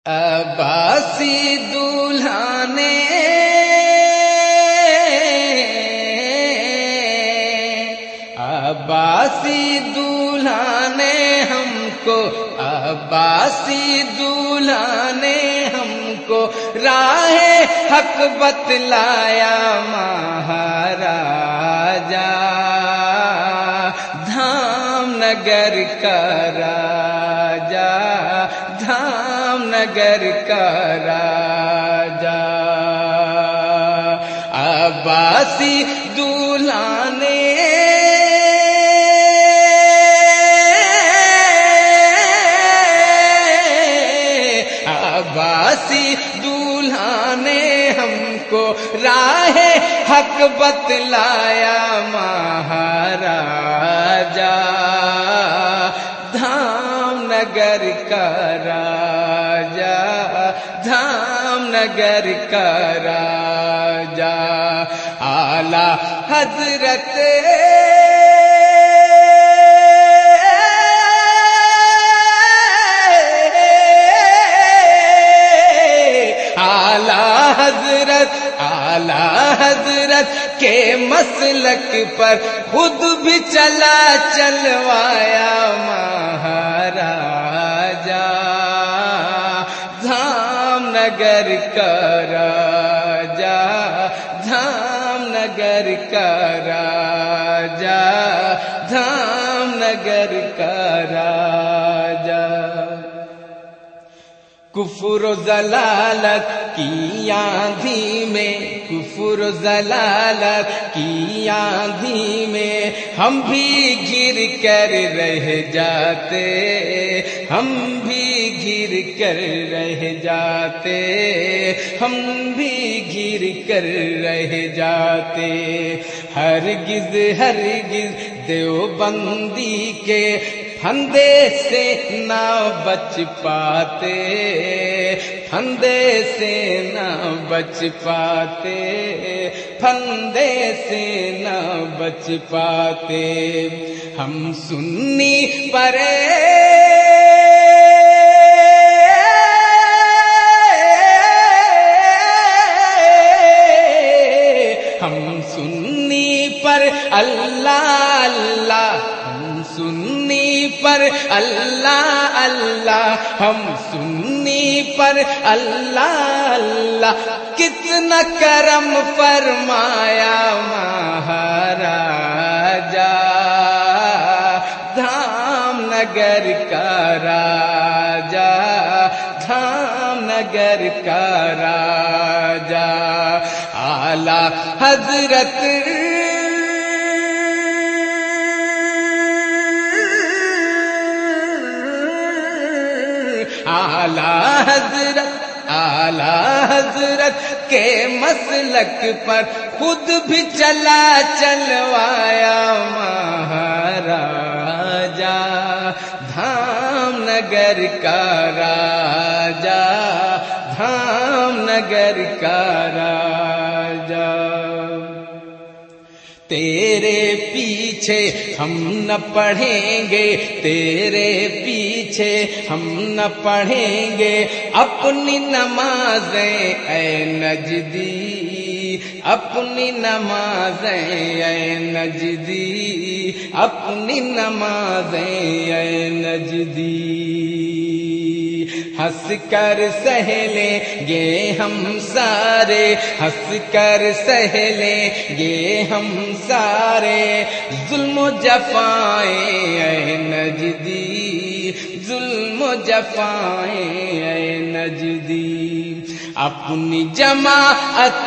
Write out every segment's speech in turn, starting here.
عباسی دولہا نے عباسی دولہا نے ہم کو عباسی دولہا نے ہم کو راہ حق بتلایا مہاراجا دھام نگر کا راجا دھام نگر کا راجا عباسی دولہا نے عباسی دولہا نے ہم کو راہ حق بتلایا مہاراجا دھام نگر کا راجا دھام نگر کا راجا اعلی حضرت اعلی حضرت کے مسلک پر خود بھی چلا چلوایا مہاراجا دھام نگر کا راجا دھام نگر کا راجا دھام نگر کا راجا کفر و ضلالت کی آندھی میں کفر و ضلالت کی آندھی میں ہم بھی گر کر رہ جاتے ہم بھی گر کر رہ جاتے ہم بھی گر کر رہ جاتے ہرگز ہرگز دیوبندی کے پھندے سے نہ بچ پاتے پھندے سے نہ بچ پاتے پھندے سے نہ بچ پاتے ہم سنی پرے ہم سنی پر اللہ اللہ سنی پر اللہ اللہ ہم سنی پر اللہ اللہ کتنا کرم فرمایا مہاراجا دھام نگر کا راجا دھام نگر کا راجا اعلی حضرت اعلی حضرت کے مسلک پر خود بھی چلا چلوایا مہاراجا دھام نگر کا راجا دھام نگر کا راجا تیرے پیچھے ہم نہ پڑھیں گے تیرے پیچھے ہم نہ پڑھیں گے اپنی نمازیں اے نجدی اپنی نمازیں اے نجدی اپنی نمازیں اے نجدی ہنس کر سہ لیں گے ہم سارے ہنس کر سہ لیں گے ہم سارے ظلم و جفائیں اے نجدی ظلم و جفائیں اے نجدی اپنی جماعت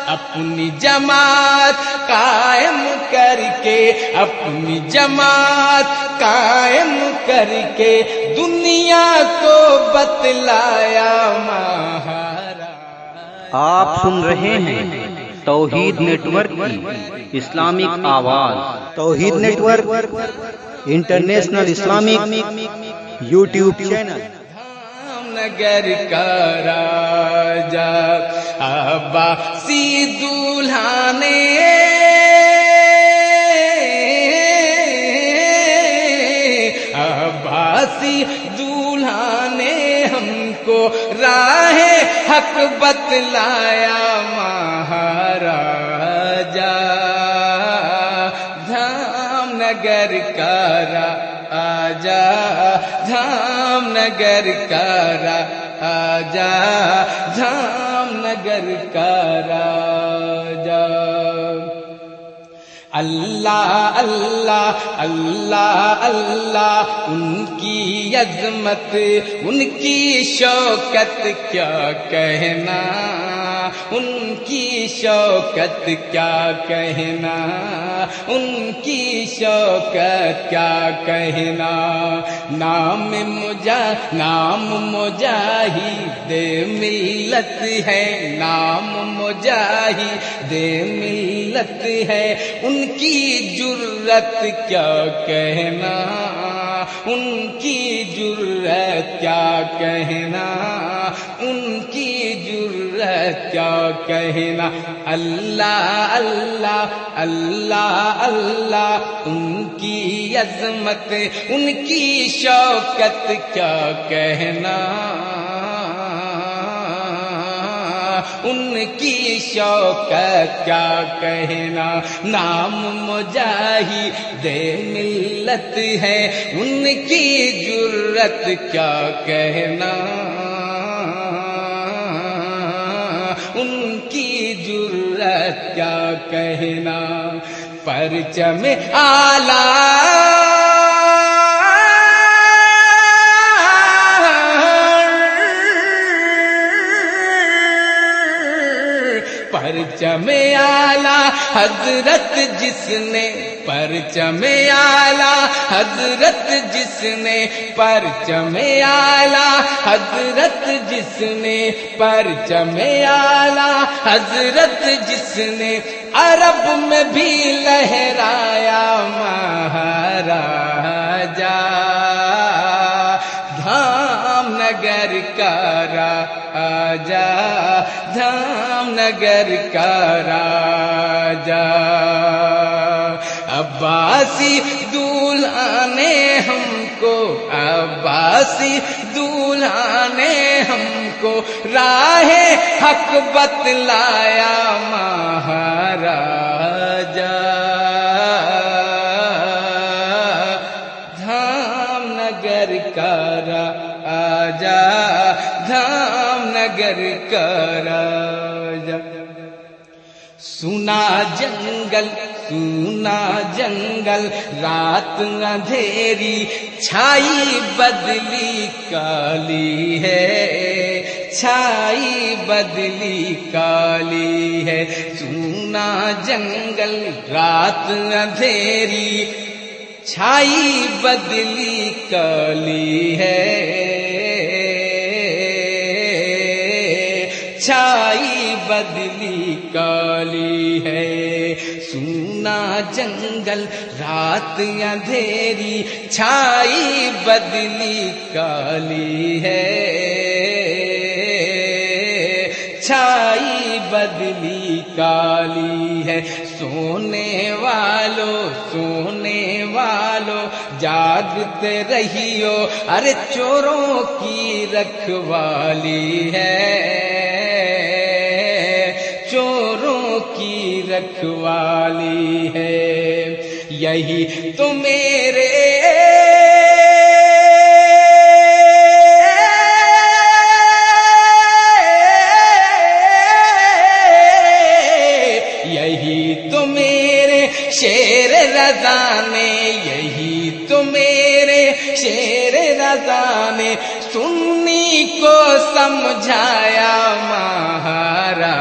اپنی جماعت قائم کر کے اپنی جماعت قائم کر کے دنیا کو بتلایا مہاراجا آپ سن رہے ہیں توحید نیٹ ورک کی اسلامک آواز توحید network international Islamic YouTube channel نگر کا راج جا عباسی دلہانے عباسی دلہانے ہم کو راہ حق بتلایا مہاراجا دھام نگر کا آجا دھام نگر کا آجا دھام نگر کا راجا اللہ اللہ اللہ اللہ ان کی عظمت ان کی شوکت کیا کہنا ان کی شوکت کیا کہنا ان کی شوکت کیا کہنا نام مجاہد ملت ہے نام مجاہد ملت ہے ان کی جرت کیا کہنا ان کی جرت کیا کہنا ان کی جرت کیا کہنا اللہ اللہ اللہ اللہ ان کی عظمت ان کی شوکت کیا کہنا ان کی شوکت کیا کہنا نام مجاہد ملت ہے ان کی جرت کیا کہنا ان کی جرت کیا کہنا پرچم اعلیٰ پرچم اعلیٰ حضرت جس نے پرچم اعلیٰ حضرت جس نے پرچم اعلیٰ حضرت جس نے پرچم اعلیٰ حضرت جس نے عرب میں بھی لہرایا مہاراجا دھام نگر کا راجا دھام نگر کا راجا عباسی دولہا نے ہم کو عباسی دولہا نے ہم کو راہ حق بتلایا مہاراجا دھام نگر کا راجا دھام نگر کا راجا سنا جنگل رات اندھیری چھائی بدلی کالی ہے چھائی بدلی کالی ہے سنا جنگل رات اندھیری چھائی بدلی کالی ہے چھائی بدلی کالی ہے سونا جنگل رات اندھیری چھائی بدلی کالی ہے چھائی بدلی کالی ہے سونے والو جاگتے رہیو ارے چوروں کی رکھوالی ہے چوروں کی رکھوالی ہے یہی تو میرے شیر رضا نے یہی تو میرے شیر رضا نے سنی کو سمجھایا مہاراجا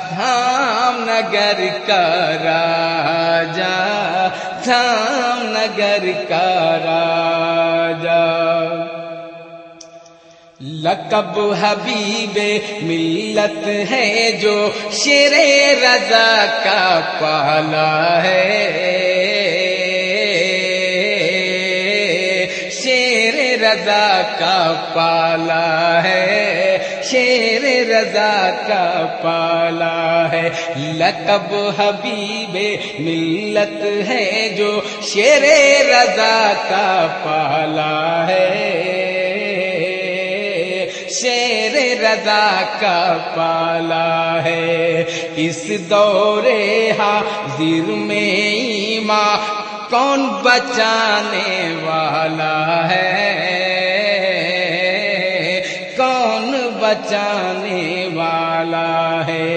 دھام نگر کا راجا دھام نگر کا راجا لقب حبیب ملت ہے جو شیر رضا کا پالا ہے شیر رضا کا پالا ہے، شیر رضا کا پالا ہے، لقب حبیب ملت ہے جو شیر رضا کا پالا ہے، شیر رضا کا پالا ہے۔ اس دور حاضر میں ایمان کون بچانے والا ہے، کون بچانے والا ہے،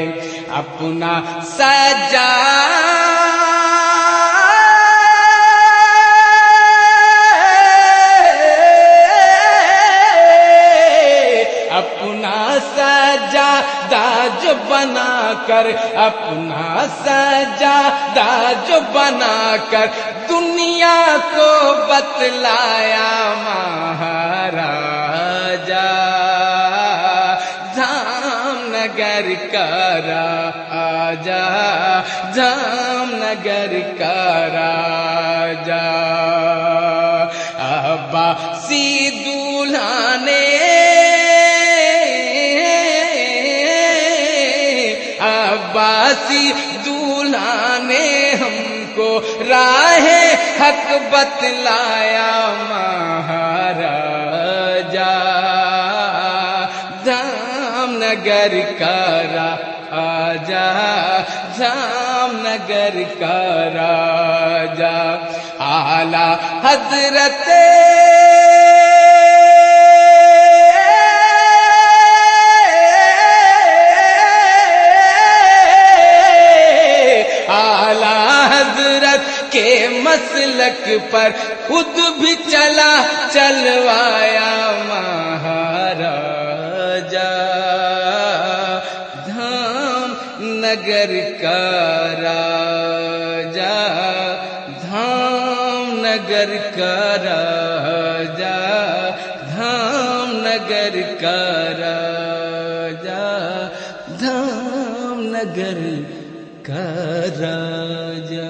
اپنا سجا اپنا سجادہ جو بنا کر، اپنا سجادہ جو بنا کر دنیا کو بتلایا مہاراجا، دھام نگر کا راجا، دھام نگر کا راجا، عباسی دولہا نے، عباسی دولہا نے ہم کو راہ حق بتلایا مہاراجا، دھام نگر کا راجا، دھام نگر کا راجا، اعلی حضرت کے مسلک پر خود بھی چلا چلوایا مہاراجا، دھام نگر کا راجا، دھام نگر کا راجا، دھام نگر کا راجا، دھام نگر کا راجا۔